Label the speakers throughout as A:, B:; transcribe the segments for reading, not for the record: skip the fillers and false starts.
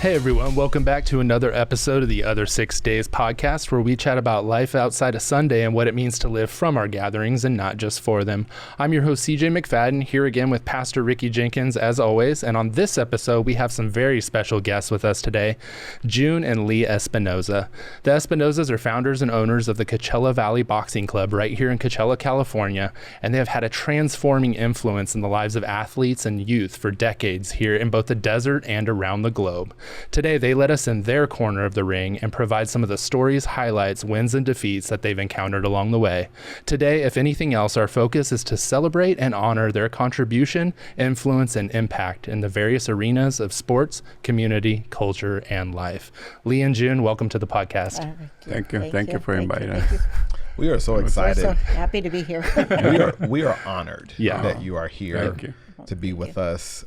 A: Hey everyone, welcome back to another episode of the Other 6 Days podcast, where we chat about life outside of Sunday and what it means to live from our gatherings and not just for them. I'm your host CJ McFadden, here again with Pastor Ricky Jenkins as always, and on this episode we have some very special guests with us today, June and Lee Espinoza. The Espinozas are founders and owners of the Coachella Valley Boxing Club right here in Coachella, California, and they have had a transforming influence in the lives of athletes and youth for decades here in both the desert and around the globe. Today, they let us in their corner of the ring and provide some of the stories, highlights, wins, and defeats that they've encountered along the way. Today, if anything else, our focus is to celebrate and honor their contribution, influence, and impact in the various arenas of sports, community, culture, and life. Lee and June, welcome to the podcast.
B: Thank you for inviting us.
C: We are so excited.
D: We're so happy to be here.
C: we are honored that you are here to be with us.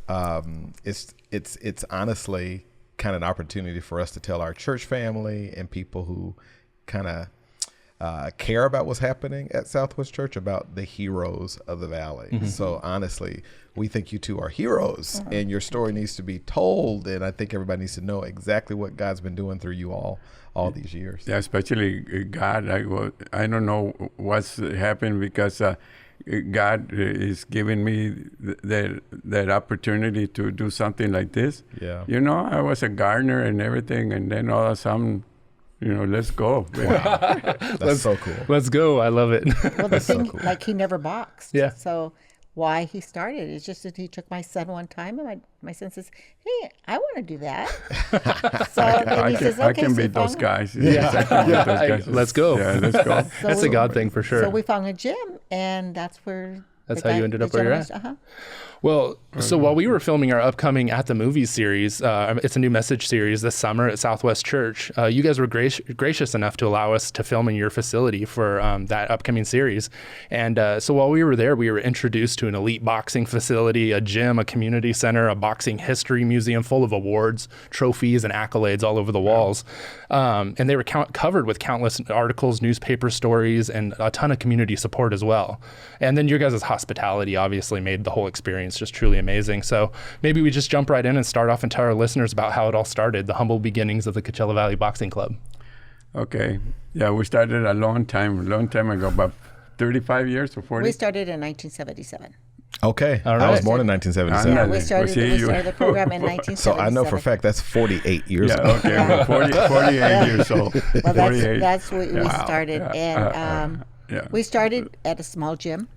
C: It's honestly kind of an opportunity for us to tell our church family and people who kind of care about what's happening at Southwest Church about the heroes of the Valley. Mm-hmm. So honestly, we think you two are heroes and your story needs to be told. And I think everybody needs to know exactly what God's been doing through you all these years.
B: Yeah, especially God. I don't know what's happened because God is giving me that opportunity to do something like this.
C: Yeah.
B: You know, I was a gardener and everything, and then all of a sudden, let's go.
C: Wow. That's so cool.
A: Let's go. I love it.
D: Well, the thing, like, he never boxed.
A: Yeah.
D: So why he started is just that he took my son one time, and my son says, "Hey, I want to do that."
B: I can beat those guys.
A: Let's go.
B: Yeah, let's go.
A: That's a God thing for sure.
D: So we found a gym, and that's where.
A: That's how you ended up where you're at.
D: Uh-huh.
A: Well, so while we were filming our upcoming At the Movies series, it's a new message series this summer at Southwest Church, you guys were gracious enough to allow us to film in your facility for that upcoming series. And so while we were there, we were introduced to an elite boxing facility, a gym, a community center, a boxing history museum full of awards, trophies, and accolades all over the walls. And they were covered with countless articles, newspaper stories, and a ton of community support as well. And then your guys' hospitality obviously made the whole experience just truly amazing. So maybe we just jump right in and start off and tell our listeners about how it all started, the humble beginnings of the Coachella Valley Boxing Club.
B: Okay. Yeah, we started a long time ago, about 35 years or 40?
D: We started in 1977.
C: Okay.
A: All right.
C: I was born in 1977.
D: Yeah, we started the program in 1977.
C: So I know for a fact that's 48 years ago.
B: Okay. Well, 48 years old.
D: Well, that's what we started. And we started at a small gym.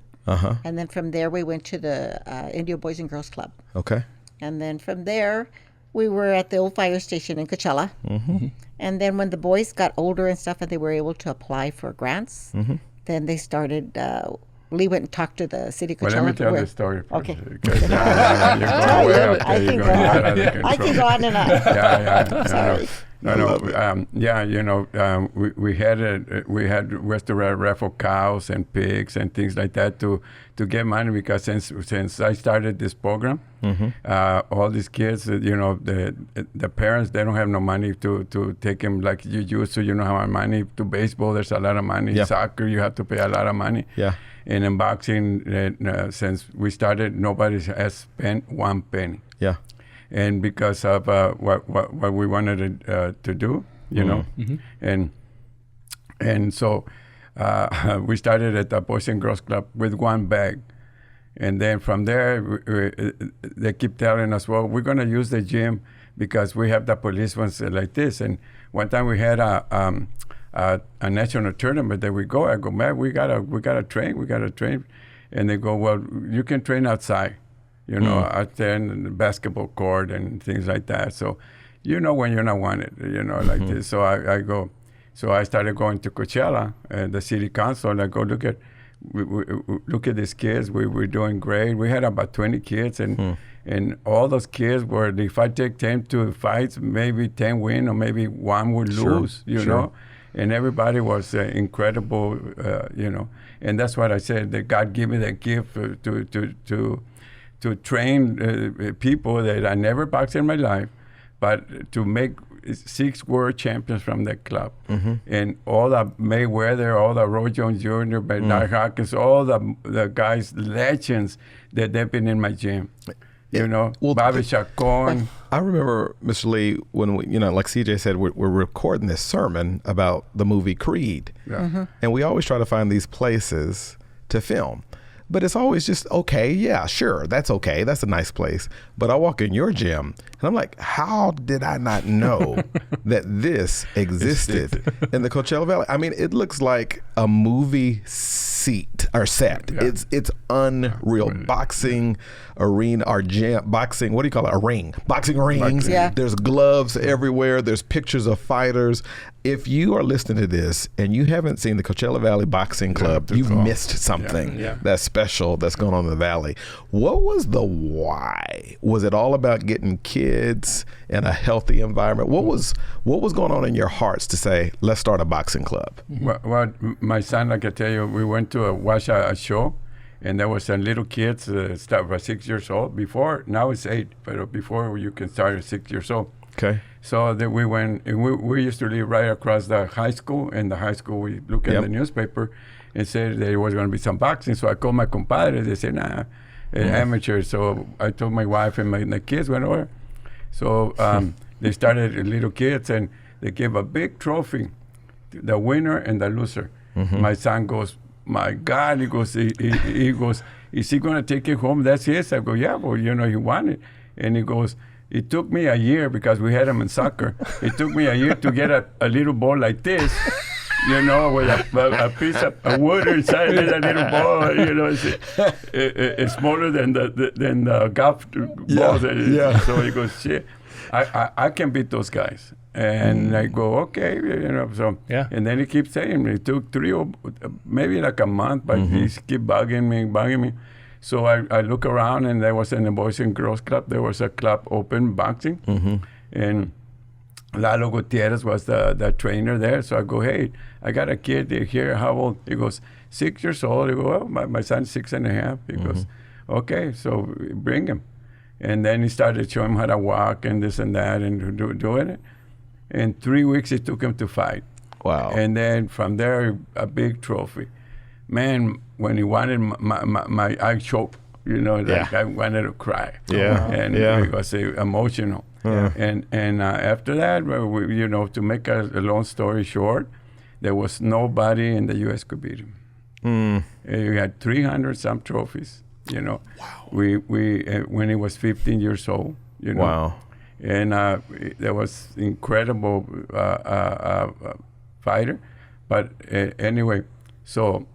D: And then from there, we went to the Indio Boys and Girls Club.
C: Okay.
D: And then from there, we were at the old fire station in Coachella. Mm-hmm. And then when the boys got older and stuff and they were able to apply for grants, then they started, Lee went and talked to the city of Coachella.
B: Well, let me tell the story first.
D: Okay.
B: I
D: can go on and on.
B: Yeah.
D: Sorry.
B: We had restaurant raffle cows and pigs and things like that to get money because since I started this program, all these kids, the parents, they don't have no money to take them like you used to. You know how much money to baseball? There's a lot of money.
C: Yeah.
B: Soccer, you have to pay a lot of money.
C: Yeah.
B: And in boxing, since we started, nobody has spent one penny.
C: Yeah.
B: And because of what we wanted to do, and so we started at the Boys and Girls Club with one bag, and then from there they keep telling us, well, we're going to use the gym because we have the police ones like this. And one time we had a national tournament that I go, man, we gotta train, and they go, well, you can train outside. Out there in the basketball court and things like that. So, when you're not wanted, like this. So I go. So I started going to Coachella and the city council, and I go, look at these kids. We're doing great. We had about 20 kids, and all those kids were, if I take 10 to fights, maybe 10 win or maybe one would lose, you know. And everybody was incredible, And that's what I said, that God gave me that gift to train people that I never boxed in my life, but to make 6 world champions from that club. And all the Mayweather, all the Roy Jones Jr., Bernard Hawkins, all the guys, legends that they've been in my gym. Bobby Chacon.
C: I remember, Mr. Lee, when we, like CJ said, we're recording this sermon about the movie Creed. Yeah. And we always try to find these places to film. But it's always just, okay, yeah, sure, that's okay. That's a nice place. But I walk in your gym, and I'm like, how did I not know that this existed in the Coachella Valley? I mean, it looks like a movie seat or set. Yeah. It's unreal. Boxing arena or gym, boxing, what do you call it? A ring. Boxing rings. Yeah. There's gloves everywhere. There's pictures of fighters. If you are listening to this and you haven't seen the Coachella Valley Boxing Club, you've missed something that's special that's going on in the Valley. What was the why? Was it all about getting kids in a healthy environment? What was going on in your hearts to say, let's start a boxing club?
B: Well, my son, like I tell you, we went to watch a show, and there was some little kids start by 6 years old. Before, now it's 8, but before you can start at 6 years old.
C: Okay.
B: So then we went, and we used to live right across the high school. And the high school, we look at the newspaper and said there was going to be some boxing. So I called my compadre. They said, nah, amateur. So I told my wife and my kids went over. So they started little kids, and they gave a big trophy to the winner and the loser. Mm-hmm. My son goes, my God, he goes, he goes, is he going to take it home? That's his. I go, yeah, well, he won it. And he goes, it took me a year because we had him in soccer. It took me a year to get a little ball like this, with a piece of wood inside it, a little ball, it's smaller than the golf balls. Yeah. So he goes, shit, I can beat those guys. And I go, okay, so. Yeah. And then he keeps saying, it took maybe like a month, but he keep bugging me. So I look around, and there was in the Boys and Girls Club, there was a club open boxing. Mm-hmm. And Lalo Gutierrez was the trainer there. So I go, hey, I got a kid here. How old? He goes, 6 years old. I go, well, my son's 6.5. He goes, okay, so bring him. And then he started showing him how to walk and this and that and doing it. In 3 weeks, it took him to fight.
C: Wow.
B: And then from there, a big trophy. Man, when he wanted my I choked, I wanted to cry.
C: Yeah.
B: And it was emotional. Yeah. And after that, to make a long story short, there was nobody in the U.S. could beat him. We had 300 some trophies. Wow. We when he was 15 years old.
C: Wow.
B: And there was incredible fighter, but anyway, so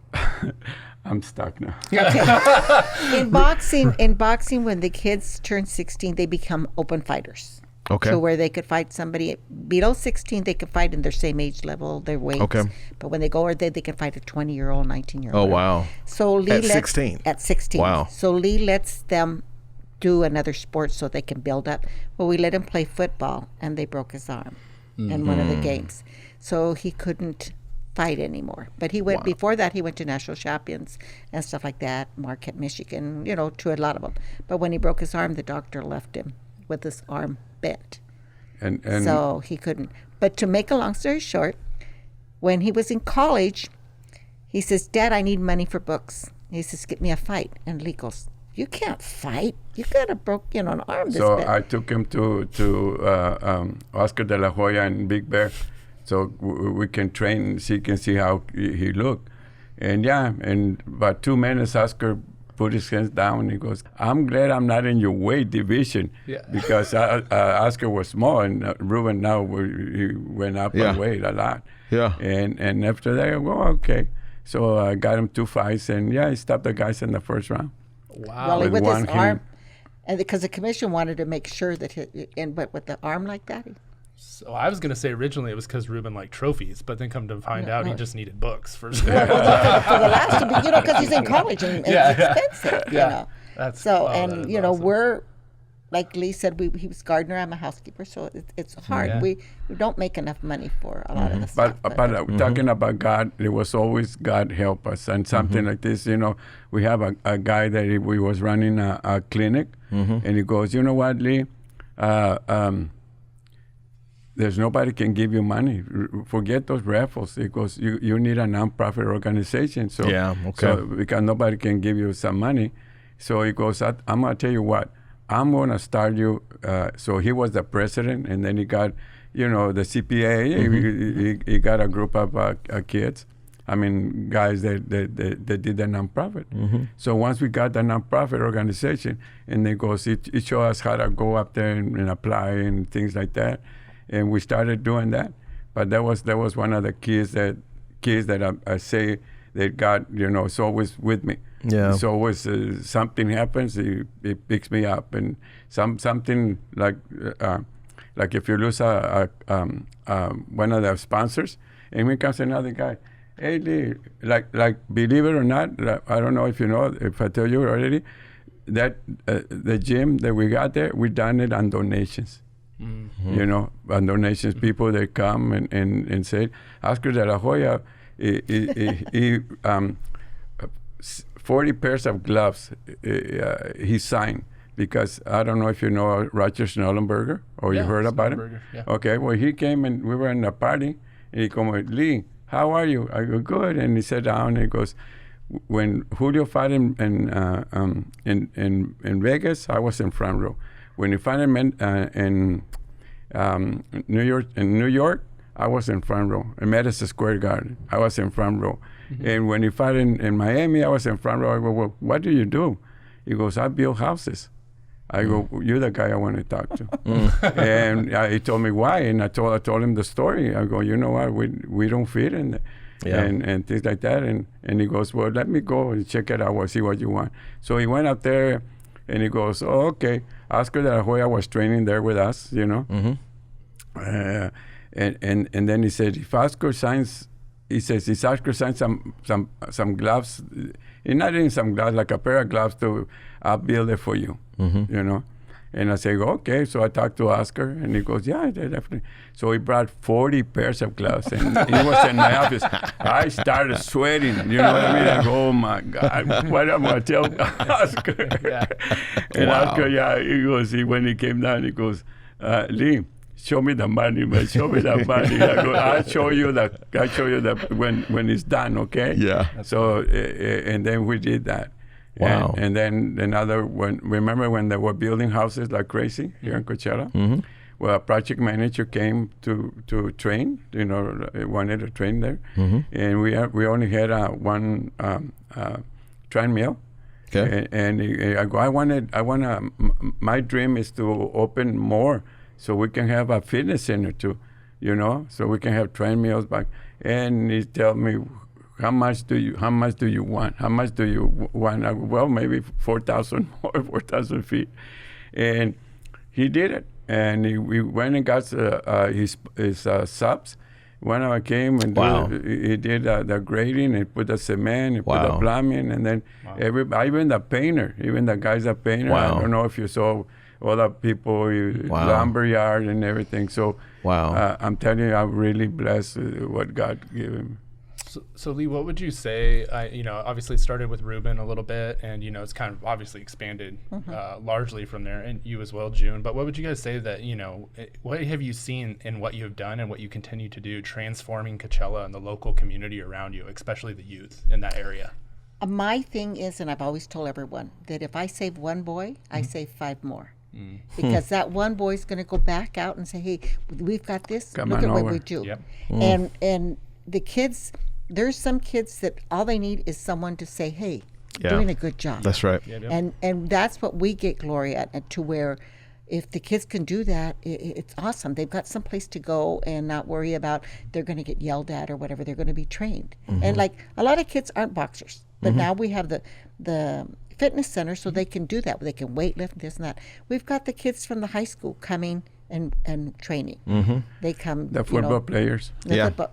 B: I'm stuck now.
D: Okay. In boxing, when the kids turn 16, they become open fighters.
C: Okay.
D: So where they could fight somebody below 16, they could fight in their same age level, their weights. Okay. But when they go over there, they can fight a 20-year-old, 19-year-old.
C: Oh, wow.
D: So Lee
C: at 16.
D: At 16.
C: Wow.
D: So Lee lets them do another sport so they can build up. Well, we let him play football, and they broke his arm in one of the games. So he couldn't fight anymore. But he went, before that, he went to national champions and stuff like that, Marquette, Michigan, to a lot of them. But when he broke his arm, the doctor left him with his arm bent. And so he couldn't. But to make a long story short, when he was in college, he says, Dad, I need money for books. He says, get me a fight. And Lee goes, you can't fight. You got a an arm this
B: So
D: big.
B: I took him to Oscar de la Hoya and Big Bear, so we can train, so you can see how he looked. And in about 2 minutes, Oscar put his hands down and he goes, I'm glad I'm not in your weight division, because Oscar was small, and Ruben now he went up in weight a lot. Yeah. And after that, I go, okay. So I got him 2 fights, and he stopped the guys in the first round.
D: Wow. Well, with his arm, and because the commission wanted to make sure that but with the arm like that.
A: So I was going to say originally it was because Ruben liked trophies, but then come to find out he just needed books for
D: for the last, because he's in college and it's expensive, That's, so, and awesome. We're, like Lee said, he was gardener, I'm a housekeeper, so it's hard. Yeah. We don't make enough money for a lot of the stuff.
B: But talking about God, there was always God help us. And something like this, we have a guy that we was running a clinic, and he goes, you know what, Lee? There's nobody can give you money. Forget those raffles. He goes, you need a nonprofit organization. So, so because nobody can give you some money. So he goes, I'm going to tell you what. I'm going to start you. So he was the president, and then he got, the CPA. He got a group of kids. I mean, guys that did the nonprofit. So once we got the nonprofit organization, and they goes, it showed us how to go up there and apply and things like that, and we started doing that. But that was one of the kids that I say that God, is always with me.
C: Yeah.
B: It's always something happens, it picks me up, and something like if you lose one of the sponsors, and here comes another guy. Hey, Lee, like believe it or not, I don't know if you know, if I tell you already, that the gym that we got there, we done it on donations. On donations, people that come and say, Oscar de la Hoya, he 40 pairs of gloves he signed, because I don't know if you know Roger Schnellenberger or you heard about him. Yeah. Okay, well, he came and we were in a party, and he came with, Lee, how are you? I go, good. And he sat down and he goes, when Julio fought in Vegas, I was in front row. When he fought in New York, I was in front row. In Madison Square Garden, I was in front row. And when he fought in Miami, I was in front row. I go, well, what do you do? He goes, I build houses. I go, you're the guy I want to talk to. And he told me why, and I told him the story. I go, you know what, we don't fit in there. And things like that. And he goes, well, let me go and check it out. We'll see what you want. So he went up there, and he goes, oh, okay. Oscar de la Hoya was training there with us, and then he said, if Oscar signs some gloves, he's not in some gloves, like a pair of gloves, I'll build it for you, And I say, okay. So I talked to Oscar, and he goes, yeah, definitely. So he brought 40 pairs of gloves, and he was in my office. I started sweating, you know what I mean? I go, oh, my God, what am I going to tell Oscar? And Oscar, he goes, when he came down, he goes, Lee, show me the money, man. Show me the money. I go, I'll show you that when it's done, okay? Yeah. So, and then we did that.
C: Wow.
B: And then another one, remember when they were building houses like crazy here in Coachella? Well, a project manager came to train, wanted to train there. And we only had one treadmill. Okay. And I go, my dream is to open more so we can have a fitness center too, so we can have treadmills back. And he tell me, how much do you want? How much do you want? I go, well, maybe 4,000 more, 4,000 feet. And he did it. And we went and got his subs. One of them came and he did the grading and put the cement and put the plumbing. And then even the painter, even the guy's a painter. I don't know if you saw all the people, lumberyard and everything. So I'm telling you, I'm really blessed with what God gave him.
A: So Lee, what would you say, obviously it started with Ruben a little bit, and, it's kind of obviously expanded largely from there, and you as well, June. But what would you guys say that, what have you seen in what you have done and what you continue to do transforming Coachella and the local community around you, especially the youth in that area?
D: My thing is, and I've always told everyone, that if I save one boy, I save 5 more. Because that one boy is going to go back out and say, hey, we've got this. Look at what we do. Yep. And the kids, there's some kids that all they need is someone to say, hey, doing a good job.
C: That's right.
D: And that's what we get glory at, to where if the kids can do that, it's awesome. They've got some place to go and not worry about they're going to get yelled at or whatever. They're going to be trained. And like a lot of kids aren't boxers, but now we have the fitness center so they can do that. They can weight lift, this and that. We've got the kids from the high school coming and training. They come.
B: The football players.
D: Basketball.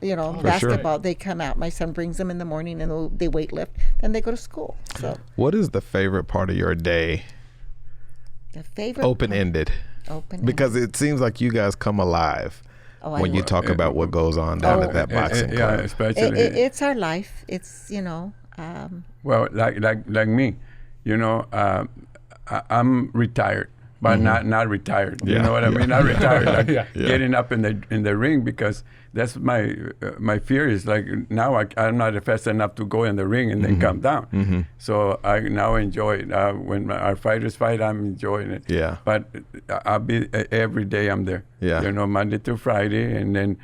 D: Sure. They come out. My son brings them in the morning and they weight lift. Then they go to school. So.
C: What is the favorite part of your day?
D: The favorite.
C: Open-ended. Because it seems like you guys come alive when you talk about what goes on down at that boxing club.
B: Yeah, especially.
D: It's our life. It's
B: well, like me, I'm retired. but not retired. You know what I mean? Not retired, like getting up in the ring, because that's my fear is like now I'm not fast enough to go in the ring and then come down. So I now enjoy it. When our fighters fight, I'm enjoying it.
C: Yeah.
B: But I'll be every day I'm there.
C: Yeah.
B: You know, Monday through Friday, and then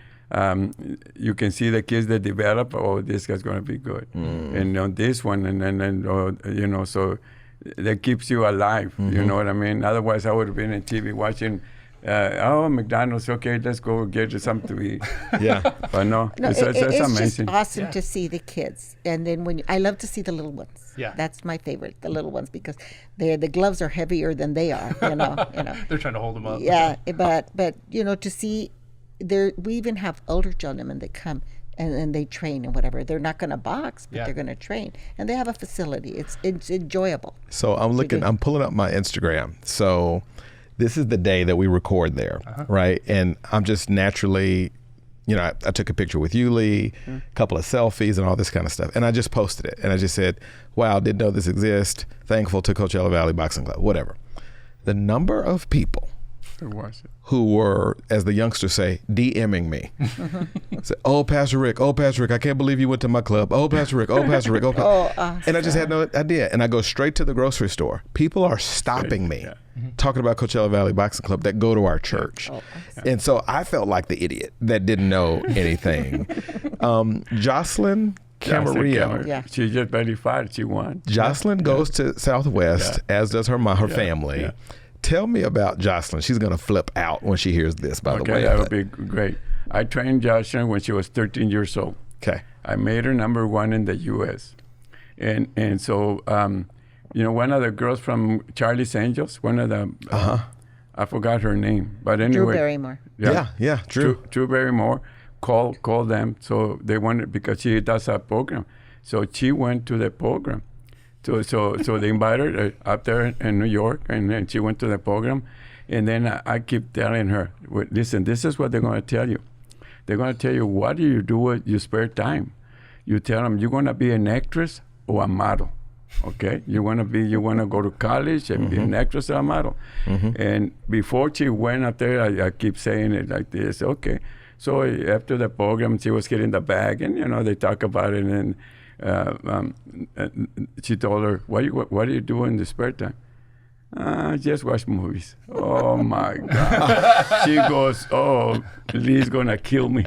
B: you can see the kids that develop. Oh, this guy's going to be good, and on this one, and you know, so that keeps you alive. You know what I mean? Otherwise, I would have been in TV watching. McDonald's, okay, let's go get you something to eat.
C: Yeah.
B: But no, it's amazing.
D: Just awesome to see the kids. And then I love to see the little ones.
A: Yeah.
D: That's my favorite, the little ones, because the gloves are heavier than they are, you know.
A: They're trying to hold them up.
D: Yeah, but you know, to see, we even have older gentlemen that come and they train and whatever. They're not going to box, but they're going to train. And they have a facility. It's enjoyable.
C: So I'm pulling up my Instagram. So this is the day that we record there, right? And I'm just naturally, you know, I took a picture with you, Lee, a couple of selfies and all this kind of stuff. And I just posted it. And I just said, wow, didn't know this exists. Thankful to Coachella Valley Boxing Club, whatever. The number of people who were, as the youngsters say, DMing me. Said, oh, Pastor Rick, I can't believe you went to my club. Oh, Pastor Rick, and I just had no idea. And I go straight to the grocery store. People are stopping me, talking about Coachella Valley Boxing Club that go to our church. And so I felt like the idiot that didn't know anything. Jocelyn Camarillo.
B: She just barely fought. She won.
C: Jocelyn goes to Southwest, as does her family. Yeah. Tell me about Jocelyn. She's going to flip out when she hears this, by the way.
B: That would be great. I trained Jocelyn when she was 13 years old.
C: Okay.
B: I made her number one in the U.S. And so, you know, one of the girls from Charlie's Angels, one of the, I forgot her name, but anyway.
D: Drew Barrymore.
C: Yeah,
B: Drew Barrymore called them. So they wanted, because she does a program. So she went to the program. So they invited her up there in New York, and then she went to the program. And then I keep telling her, listen, this is what they're going to tell you. They're going to tell you, what do you do with your spare time? You tell them you're going to be an actress or a model, okay? You want to go to college and be an actress or a model. And before she went up there, I keep saying it like this, okay. So after the program, she was getting the bag, and, you know, they talk about it, and she told her, what do you do in the spare time? Just watch movies. Oh my God. She goes, oh, Lee's gonna kill me.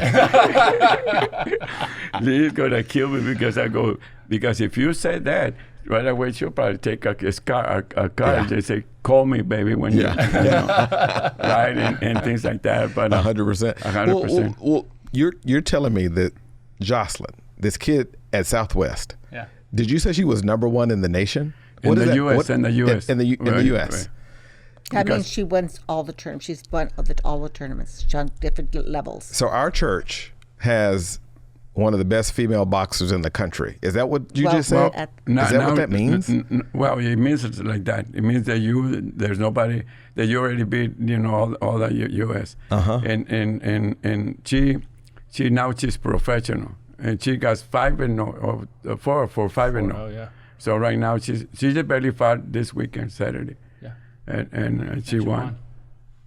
B: Lee's gonna kill me, because if you say that, right away she'll probably take a car and just say, call me, baby, when you know, right, and things like that. But
C: 100%.
B: 100%.
C: Well, you're telling me that Jocelyn, this kid at Southwest, did you say she was number one in the nation?
B: In the U.S. In the U.S.
C: In the U.S.
D: That means she wins all the tournaments. She's won all the tournaments. She's on different levels.
C: So our church has one of the best female boxers in the country. Is that what you just said? Is that what that means?
B: Well, it means it's like that. It means that there's nobody, that you already beat, you know, all the U.S. And she's professional. And she got 5-0, or 4 for 5-0.
A: Oh, yeah.
B: So right now she just barely fought this weekend, Saturday. Yeah. And she won.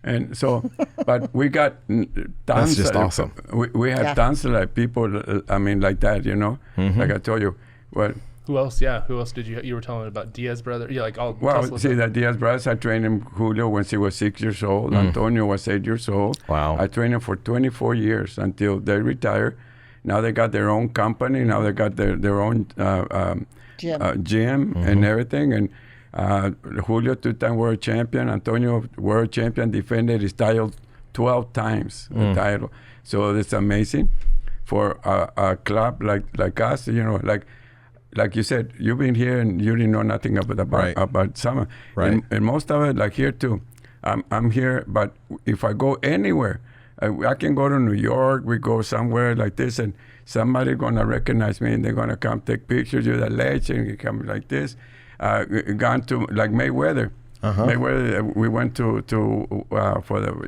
B: And so, but we got tons.
C: That's just awesome.
B: We have tons of like people, I mean, like that, you know? Like I told you.
A: Who else? Yeah. Who else did you were telling me about? Diaz brother? Yeah, like all.
B: Well, see, the Diaz brothers, I trained him, Julio, when he was 6 years old. Antonio was 8 years old.
C: Wow.
B: I trained him for 24 years until they retired. Now they got their own company. Now they got their own gym and everything. And Julio, 2-time world champion. Antonio, world champion, defended his title 12 times. The title. So it's amazing for a club like us. You know, like you said, you've been here and you didn't know nothing about summer.
C: Right.
B: And most of it, like here too. I'm here, but if I go anywhere, I can go to New York, we go somewhere like this, and somebody going to recognize me, and they're going to come take pictures of the legend, you come like this. Gone to, like Mayweather. Mayweather, we went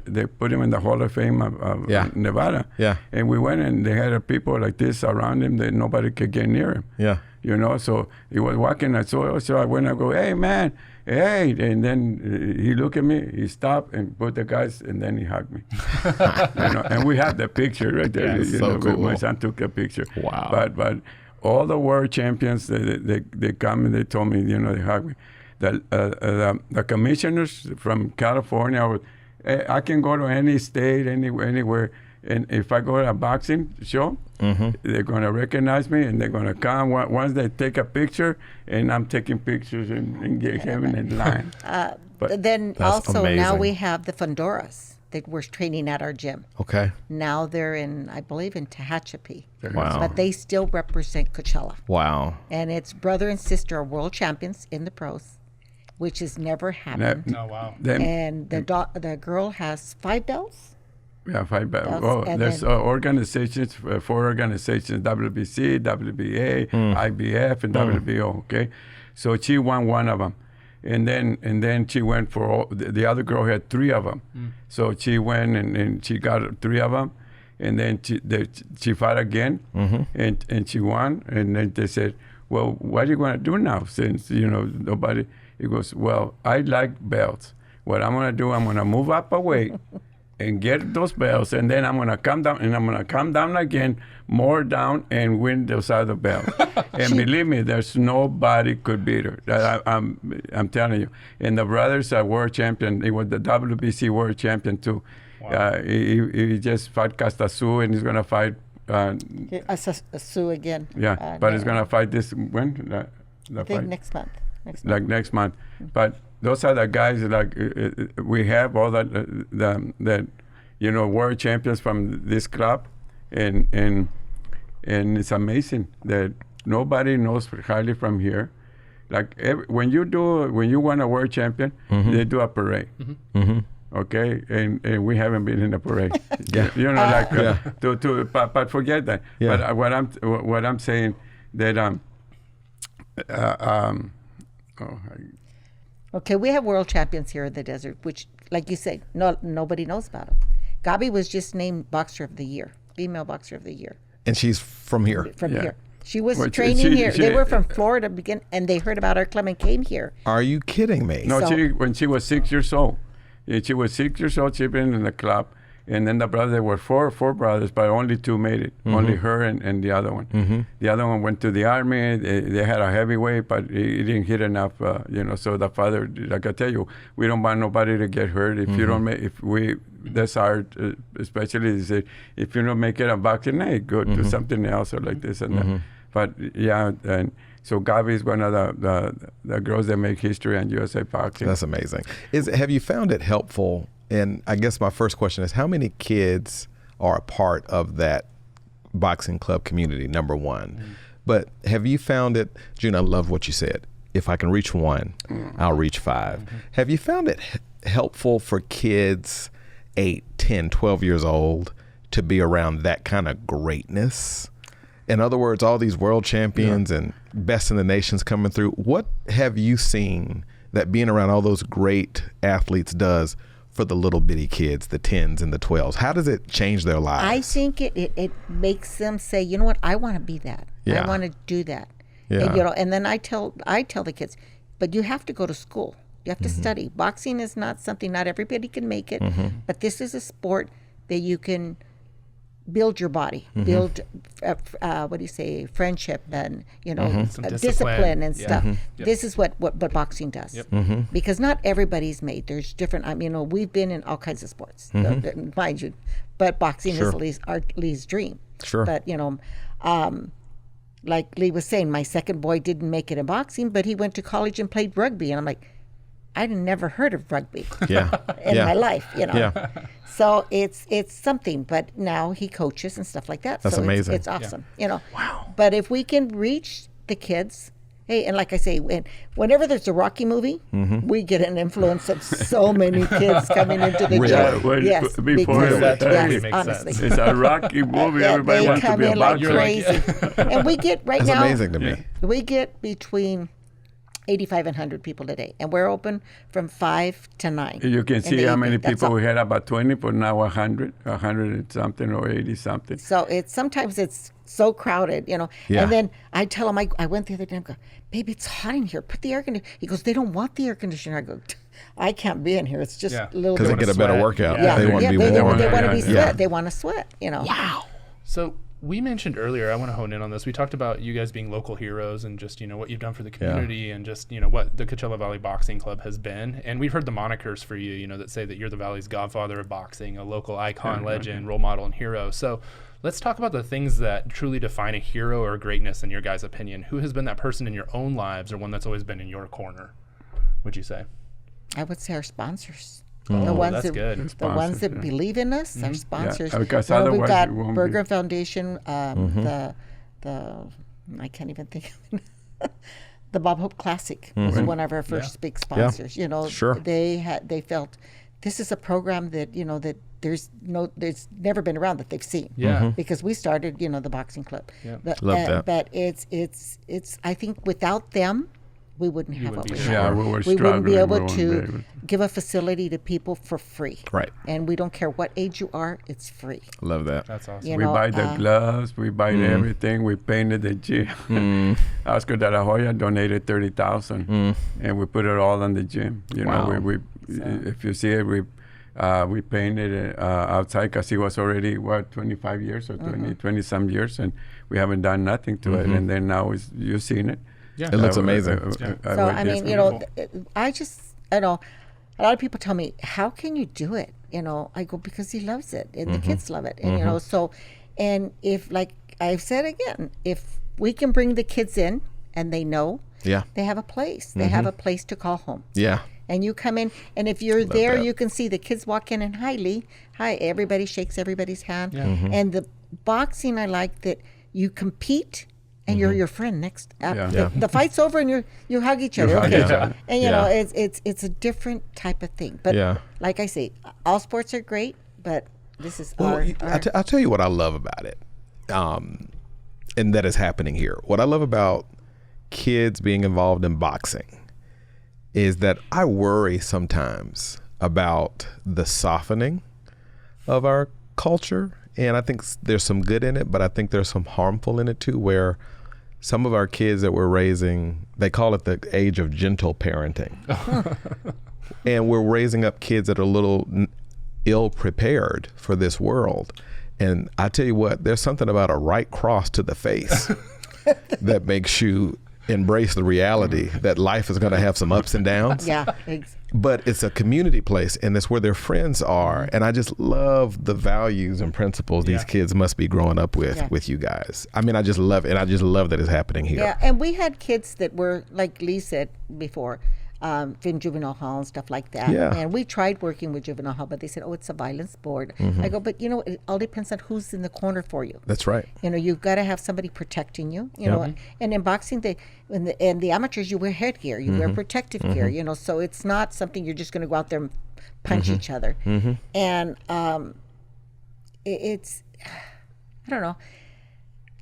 B: they put him in the Hall of Fame of Nevada.
C: Yeah.
B: And we went, and they had people like this around him that nobody could get near him.
C: Yeah.
B: You know, so he was walking, so I went and go, hey, man, hey, and then he looked at me, he stopped and put the guys, and then he hugged me. And we have the picture right there.
C: Yeah, so cool.
B: My son took a picture.
C: Wow.
B: But all the world champions, they come and they told me, they hugged me. The commissioners from California, I can go to any state, anywhere, and if I go to a boxing show, they're going to recognize me, and they're going to come. Once they take a picture, and I'm taking pictures and get him in line.
D: But then also
C: amazing.
D: now we have the Fondoras that were training at our gym.
C: Okay.
D: Now they're I believe in Tehachapi.
C: Wow.
D: But they still represent Coachella.
C: Wow.
D: And it's brother and sister are world champions in the pros, which has never happened.
A: Oh, wow.
D: And the girl has 5 belts.
B: Yeah, 5 belts. There's organizations, 4 organizations: WBC, WBA, IBF, and WBO. Okay, so she won one of them, and then she went for the other girl had 3 of them. So she went and she got 3 of them, and then she fought again, and she won. And then they said, "Well, what are you going to do now? Since nobody." He goes, "Well, I like belts. What I'm going to do, I'm going to move up a weight." And get those belts, and then I'm gonna come down, and I'm gonna come down again, more down, and win those other belts. And believe me, there's nobody could beat her. I'm telling you. And the brothers are world champion. He was the WBC world champion too. Wow. He just fought Castasu, and he's gonna fight.
D: Sue again.
B: Yeah, but he's gonna fight this when?
D: I think next month.
B: Next month. But those are the guys we have all that world champions from this club, and it's amazing that nobody knows hardly from here. Like when you won a world champion, they do a parade. Okay, and we haven't been in a parade. But forget that. Yeah. But what I'm saying that
D: Okay, we have world champions here in the desert, which, like you said, nobody knows about them. Gabi was just named Boxer of the Year, Female Boxer of the Year.
C: And she's from here?
D: From here. She was training here. They were from Florida, and they heard about our club and came here.
C: Are you kidding me?
B: No, when she was 6 years old. She was 6 years old, she'd been in the club. And then there were four brothers, but only 2 made it. Only her and the other one. The other one went to the army. They had a heavyweight, but he didn't hit enough. So the father, like I tell you, we don't want nobody to get hurt. If you don't make, that's hard. Especially if you don't make it a boxing, hey, go do something else or like this and that. But yeah, and so Gabi is one of the girls that make history on USA Boxing.
C: That's amazing. Have you found it helpful? And I guess my first question is, how many kids are a part of that boxing club community, number one? But have you found it, June, I love what you said. If I can reach 1, I'll reach 5. Have you found it helpful for kids 8, 10, 12 years old to be around that kind of greatness? In other words, all these world champions and best in the nations coming through. What have you seen that being around all those great athletes does for the little bitty kids, the 10s and the 12s? How does it change their lives?
D: I think it makes them say, you know what, I want to be that. I want to do that. And, and then I tell the kids, but you have to go to school. You have to study. Boxing is not something, not everybody can make it, but this is a sport that you can build your body, build friendship and discipline and stuff. This is what boxing does. Because not everybody's made. There's different. We've been in all kinds of sports, mind you, but boxing is Lee's dream. Sure. But like Lee was saying, my second boy didn't make it in boxing, but he went to college and played rugby, and I'm like, I'd never heard of rugby in my life, So it's something, but now he coaches and stuff like that.
C: That's amazing.
D: It's awesome, Wow. But if we can reach the kids, hey, and like I say, whenever there's a Rocky movie, we get an influence of so many kids coming into the gym. Yes,
B: before
D: honestly.
B: It's a Rocky movie. Everybody wants to be a boxer.
D: Like crazy. And we get
C: That's amazing to me.
D: We get between 85 and 100 people a day. And we're open from 5 to 9.
B: You can see how many people we had, about 20, but now 100 and something or 80 something.
D: So sometimes it's so crowded, you know.
C: Yeah.
D: And then I tell him, I went the other day, I go, baby, it's hot in here. Put the air conditioner. He goes, they don't want the air conditioner. I go, I can't be in here. It's just a little bit.
C: Because they get a better workout.
D: Yeah.
C: They want to be warm.
D: They want to be sweat. They want to sweat, you know.
C: Wow.
A: So we mentioned earlier, I want to hone in on this. We talked about you guys being local heroes and just, you know, what you've done for the community and just, you know, what the Coachella Valley Boxing Club has been. And we've heard the monikers for you, you know, that say that you're the Valley's godfather of boxing, a local icon, legend, role model, and hero. So let's talk about the things that truly define a hero or greatness in your guys' opinion. Who has been that person in your own lives or one that's always been in your corner, would you say?
D: I would say our sponsors.
A: Oh,
D: the ones
A: that's
D: that,
A: good.
D: The ones that believe in us, our sponsors.
B: Yeah, because
D: we've
B: otherwise
D: got
B: it won't
D: Burger
B: be.
D: Foundation, the I can't even think of it. The Bob Hope Classic was one of our first big sponsors. You know, they felt this is a program that, you know, that there's never been around that they've seen.
A: Yeah.
D: Because we started, you know, the boxing club.
A: Yeah.
C: Love that.
D: But it's I think without them, we wouldn't have what we have.
B: Yeah, we were
D: We wouldn't be
B: struggling.
D: able
B: We wouldn't
D: to
B: be able-
D: give a facility to people for free.
C: Right.
D: And we don't care what age you are, it's free.
C: Love that.
A: That's awesome.
D: You
B: We
D: know,
B: buy the gloves, we buy everything. We painted the gym. Oscar de la Hoya donated $30,000, and we put it all on the gym. You know, we if you see it, we painted it outside because it was already 25 years or 20 some years, and we haven't done nothing to it. And then now you've seen it.
A: Yeah.
C: It looks amazing.
D: So, I mean, you know, I know, a lot of people tell me, how can you do it? You know, I go, because he loves it and the kids love it. And, you know, so, and if, like I've said again, if we can bring the kids in and they know they have a place, they have a place to call home.
C: Yeah.
D: And you come in, and if you're there, you can see the kids walk in and hi, Lee. Hi, everybody shakes everybody's hand.
A: Yeah.
D: And the boxing, I like that you compete and you're your friend next. The fight's over and you hug each other.
B: hug
D: Okay.
B: each other.
D: And you know, it's a different type of thing. But like I say, all sports are great, but this is our
C: I'll tell you what I love about it, and that is happening here. What I love about kids being involved in boxing is that I worry sometimes about the softening of our culture. And I think there's some good in it, but I think there's some harmful in it too, where some of our kids that we're raising, they call it the age of gentle parenting. And we're raising up kids that are a little ill prepared for this world. And I tell you what, there's something about a right cross to the face that makes you embrace the reality that life is going to have some ups and downs. But it's a community place, and it's where their friends are. And I just love the values and principles these kids must be growing up with you guys. I mean, I just love it. And I just love that it's happening here.
D: Yeah, and we had kids that were, like Lee said before, in juvenile hall and stuff like that.
C: Yeah.
D: And we tried working with juvenile hall, but they said, oh, it's a violence board. I go, but you know, it all depends on who's in the corner for you.
C: That's right.
D: You know, you've got to have somebody protecting you. You know, and in boxing, in the amateurs, you wear headgear, you wear protective gear. You know, so it's not something you're just going to go out there and punch each other. And it's, I don't know.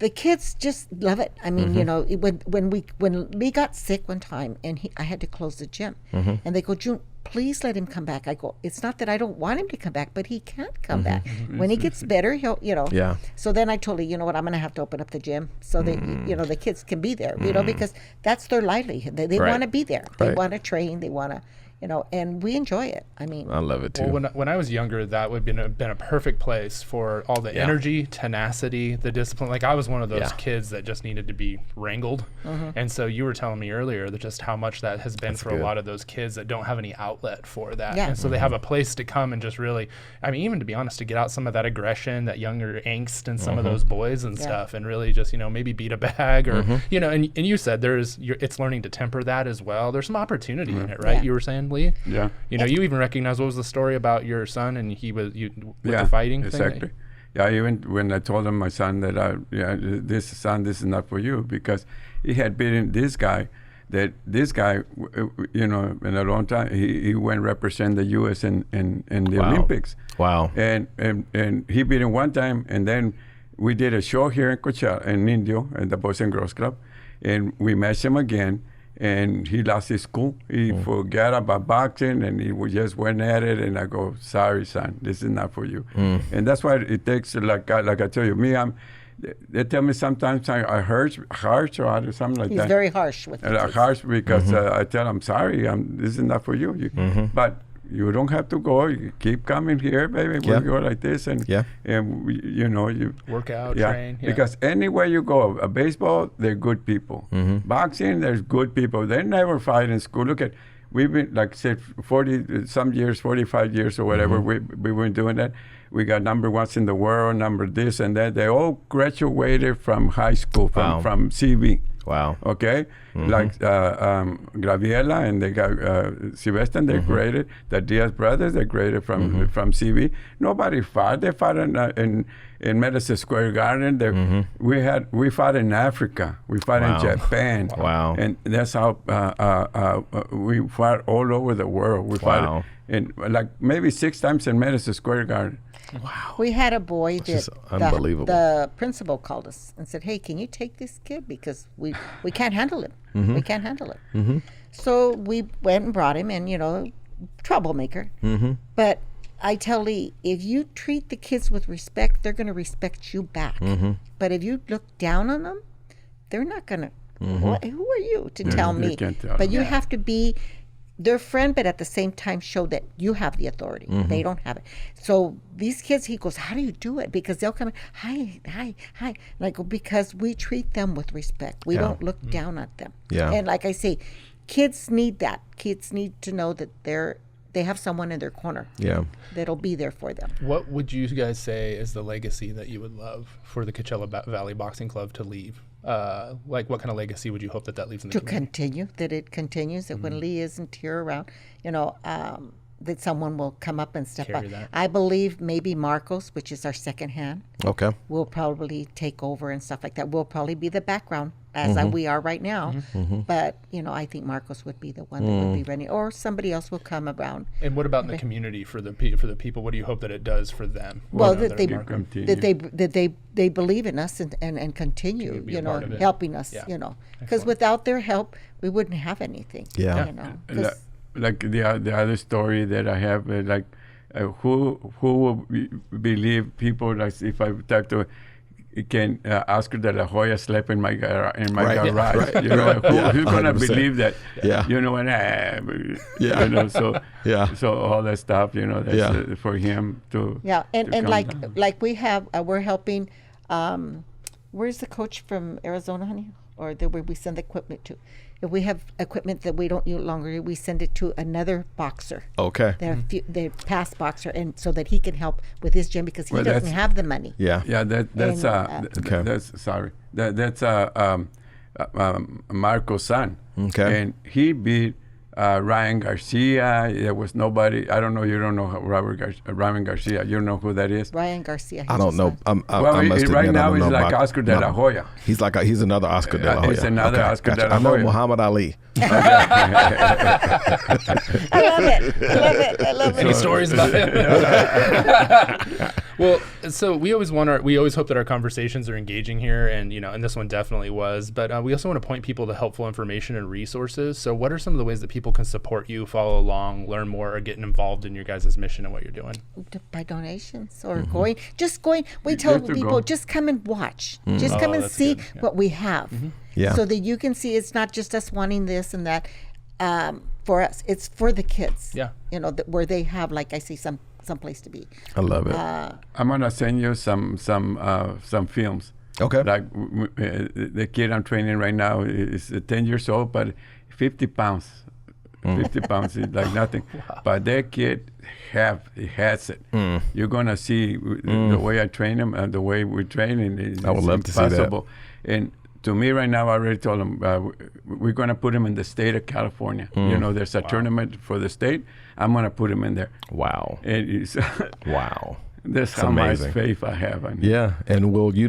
D: The kids just love it. I mean, you know, when Lee got sick one time and I had to close the gym, and they go, June, please let him come back. I go, it's not that I don't want him to come back, but he can't come back. When he gets better, he'll, you know.
C: Yeah.
D: So then I told her, you know what, I'm going to have to open up the gym so that, you know, the kids can be there, you know, because that's their livelihood. They want to be there. They want to train. They want to, you know, and we enjoy it. I mean,
C: I love it too.
A: Well, when I was younger, that would have been a perfect place for all the energy, tenacity, the discipline. Like I was one of those kids that just needed to be wrangled. And so you were telling me earlier that just how much that has been for a lot of those kids that don't have any outlet for that. And so they have a place to come and just really, I mean, even to be honest, to get out some of that aggression, that younger angst in some of those boys and stuff, and really just, you know, maybe beat a bag or, you know, and you said it's learning to temper that as well. There's some opportunity in it, right?
D: Yeah.
A: You were saying, Lee?
B: Yeah.
A: You know, you even recognize, what was the story about your son and with the fighting
B: exactly.
A: thing?
B: Yeah, even when I told him, my son, that this is not for you, because he had beaten this guy, you know, in a long time, he went represent the U.S. in the Olympics.
C: Wow.
B: And he beat him one time, and then we did a show here in Coachella, in Indio, at the Boys and Girls Club, and we matched him again. and he lost his school. He forgot about boxing, and he just went at it. And I go, sorry, son, this is not for you. And that's why it takes, like I tell you, they tell me sometimes I harsh or something like that.
D: He's very harsh with the kids.
B: Harsh because I tell him, sorry, this is not for you. But you don't have to go. You keep coming here, baby. We'll go like this, and you
A: work out, train. Yeah.
B: Because anywhere you go, baseball, they're good people. Boxing, there's good people. They never fight in school. Look at, we've been, like I said, 40 some years, 45 years or whatever. We were doing that. We got number ones in the world, number this and that. They all graduated from high school, from CV.
C: Wow.
B: Okay? Like Graviela, and they got Sylvester, they graded. The Diaz brothers, they graded from CV. Nobody fought. They fought in Madison Square Garden. We fought in Africa. We fought in Japan.
C: Wow.
B: And that's how we fought all over the world. We fought in like maybe 6 times in Madison Square Garden.
C: Wow.
D: We had a boy that
C: unbelievable.
D: The principal called us and said, hey, can you take this kid? Because we can't handle him. We can't handle it. So we went and brought him, and, troublemaker. But I tell Lee, if you treat the kids with respect, they're going to respect you back. But if you look down on them, they're not going to. Who are you to tell me? But you have to be their friend, but at the same time show that you have the authority. They don't have it. So these kids, he goes, how do you do it? Because they'll come in, hi. And I go, because we treat them with respect. We don't look down at them. And like I say, kids need that. Kids need to know that they have someone in their corner that'll be there for them.
A: What would you guys say is the legacy that you would love for the Coachella Valley Boxing Club to leave? Like, what kind of legacy would you hope that leaves in the community?
D: Continue, that it continues, that when Lee isn't here around, that someone will come up and step up. I believe maybe Marcos, which is our second hand, will probably take over and stuff like that. We'll probably be the background as we are right now. But, I think Marcos would be the one that would be ready, or somebody else will come around.
A: And what about in the community for the people? What do you hope that it does for them?
D: Well, that they believe in us and continue, helping us, because without their help, we wouldn't have anything.
B: Like the other story that I have, who will believe people, like if I talk to can Oscar de la Hoya slept in my garage. Who's gonna believe that? So all that stuff, that's for him to.
D: And like we have, we're helping. Where's the coach from Arizona, honey? Or where we send the equipment to? If we have equipment that we don't use longer, we send it to another boxer.
C: Okay.
D: The past boxer, and so that he can help with his gym because he doesn't have the money.
B: That's Marco's son.
C: Okay.
B: And he beat Ryan Garcia. There was nobody. I don't know. You don't know Ryan Garcia. You know who that is?
D: Ryan Garcia.
C: I don't know.
B: Right now he's like Oscar de la Hoya.
C: He's another Oscar de la Hoya.
B: He's another Oscar de la Hoya.
C: I know Muhammad Ali.
D: I love it.
A: Any stories about him? Well, so we always hope that our conversations are engaging here, and and this one definitely was. But we also want to point people to helpful information and resources. So, what are some of the ways that people can support you, follow along, learn more, or get involved in your guys' mission and what you're doing?
D: By donations or going. We tell people just come and watch. Just come and see what we have. So that you can see it's not just us wanting this and that. For us, it's for the kids. Where they have, like I say, some place to be.
C: I love it.
B: I'm gonna send you some films.
C: Okay.
B: Like the kid I'm training right now is 10 years old, but 50 pounds. 50 pounds is like nothing. Wow. But that kid has it. You're gonna see the way I train him and the way we train him.
C: I would love to see that.
B: And to me right now, I already told him we're going to put him in the state of California. There's a tournament for the state. I'm going to put him in there.
C: Wow.
B: And
C: wow.
B: That's how much faith I have.
C: And you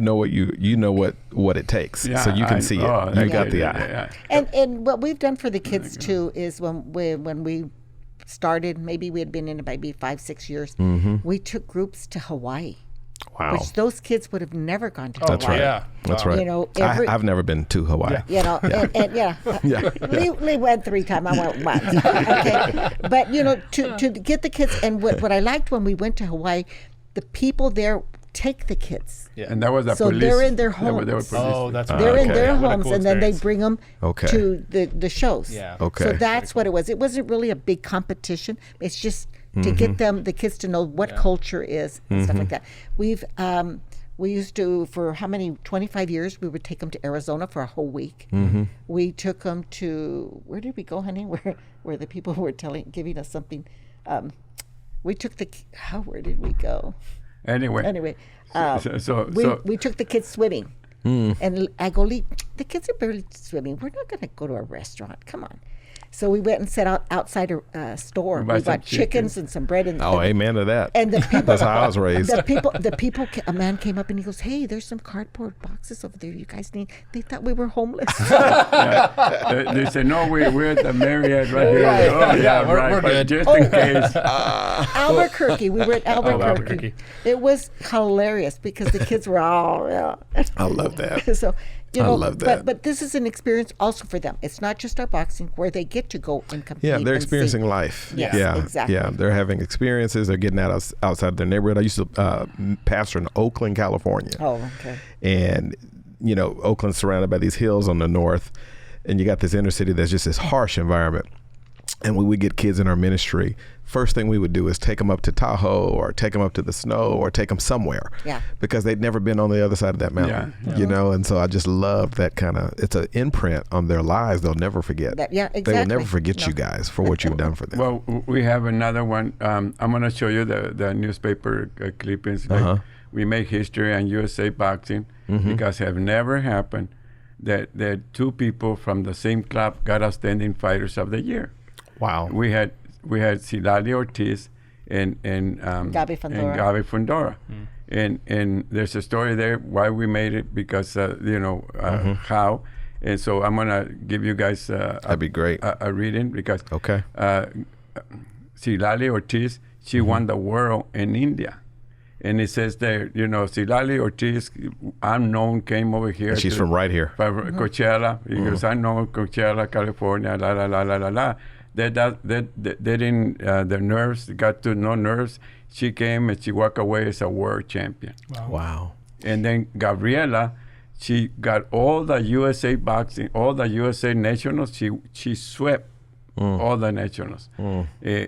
C: know what it takes, so you can see it. You got the eye.
D: And what we've done for the kids too is when we started, maybe we had been in it maybe 5-6 years. We took groups to Hawaii.
C: Wow.
D: Which those kids would have never gone to
C: Hawaii. That's right.
A: Yeah.
C: That's right.
D: You know,
C: I've never been to Hawaii.
D: Lee went 3 times. I went once. Okay, but you know, to get the kids, and what I liked when we went to Hawaii, the people there take the kids.
B: Yeah. And that was the
D: so
B: police.
D: they're in their homes. They're in their homes, and then they bring them to the shows.
A: Yeah.
C: Okay.
D: So that's what it was. It wasn't really a big competition. It's just to get the kids to know what culture is and stuff like that. We used to, for 25 years, we would take them to Arizona for a whole week. We took them to, where did we go, honey? Where the people were giving us something. We took where did we go?
B: Anyway,
D: we took the kids swimming. And I go, Lee, the kids are barely swimming. We're not going to go to a restaurant. Come on. So we went and sat outside a store. We bought chickens and some bread.
C: Amen to that.
D: And the people,
C: that's how I was raised.
D: A man came up and he goes, hey, there's some cardboard boxes over there you guys need. They thought we were homeless.
B: They said, no, we're at the Marriott right here.
D: Right.
B: Oh, yeah, we're good. Just in case.
D: Albuquerque. We were at Albuquerque. It was hilarious because the kids were all,
C: I love that.
D: So, I
C: love that.
D: But this is an experience also for them. It's not just our boxing where they get to go and compete.
C: Yeah, they're experiencing life.
D: Yes, exactly.
C: Yeah, they're having experiences. They're getting out outside their neighborhood. I used to pastor in Oakland, California.
D: Oh, okay.
C: And, you know, Oakland's surrounded by these hills on the north, and you got this inner city that's just this harsh environment. And when we get kids in our ministry, first thing we would do is take them up to Tahoe or take them up to the snow or take them somewhere.
D: Yeah.
C: Because they'd never been on the other side of that mountain, you know? And so I just love that kind of, it's an imprint on their lives they'll never forget.
D: Exactly.
C: They will never forget you guys for what you've done for them.
B: Well, we have another one. I'm going to show you the newspaper clippings. We make history on USA Boxing because it have never happened that 2 people from the same club got Outstanding Fighters of the Year.
C: Wow.
B: We had Silali Ortiz and
D: Gabi
B: Fundora. And there's a story there why we made it because how. And so I'm gonna give you guys
C: that'd be great
B: a reading because Silali Ortiz, she won the world in India. And it says there, Silali Ortiz, unknown, came over here.
C: And she's from right here.
B: From Coachella. He goes, unknown, Coachella, California, la, la, la, la, la, la. They didn't, the nerves, got to no nerves. She came and she walked away as a world champion.
C: Wow.
B: And then Gabriela, she got all the USA boxing, all the USA nationals. She swept all the nationals.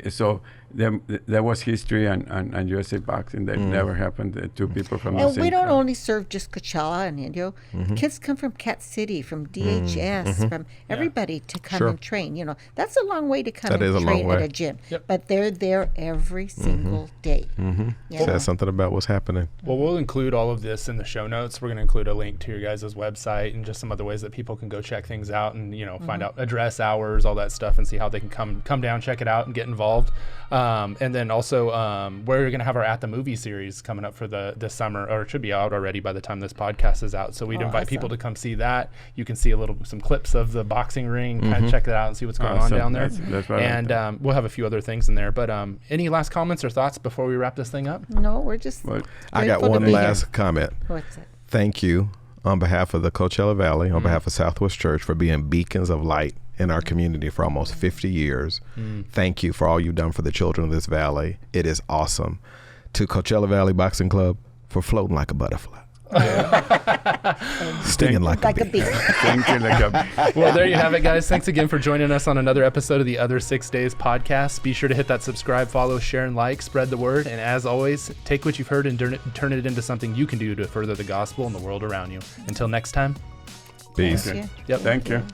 B: So there was history on USA Boxing that never happened. 2 people from the same.
D: And we don't only serve just Coachella and Indio. Kids come from Cat City, from DHS, from everybody to come and train. That's a long way to come and train at a gym. Yep. But they're there every single day.
C: Says something about what's happening.
A: Well, we'll include all of this in the show notes. We're going to include a link to your guys' website and just some other ways that people can go check things out and find out address, hours, all that stuff, and see how they can come down, check it out, and get involved. And then also, we're going to have our At the Movie series coming up for this summer, or it should be out already by the time this podcast is out. So we'd invite people to come see that. You can see some clips of the boxing ring, kind of check that out and see what's going on down there. That's right. And we'll have a few other things in there. But any last comments or thoughts before we wrap this thing up?
D: No, we're just.
C: I got one last comment.
D: What's it?
C: Thank you on behalf of the Coachella Valley, on behalf of Southwest Church, for being beacons of light in our community for almost 50 years. Thank you for all you've done for the children of this valley. It is awesome. To Coachella Valley Boxing Club for floating like a butterfly. Stinging like a bee.
A: Well, there you have it, guys. Thanks again for joining us on another episode of the Other 6 Days podcast. Be sure to hit that subscribe, follow, share, and like. Spread the word. And as always, take what you've heard and turn it into something you can do to further the gospel in the world around you. Until next time.
C: Peace.
B: Thank you.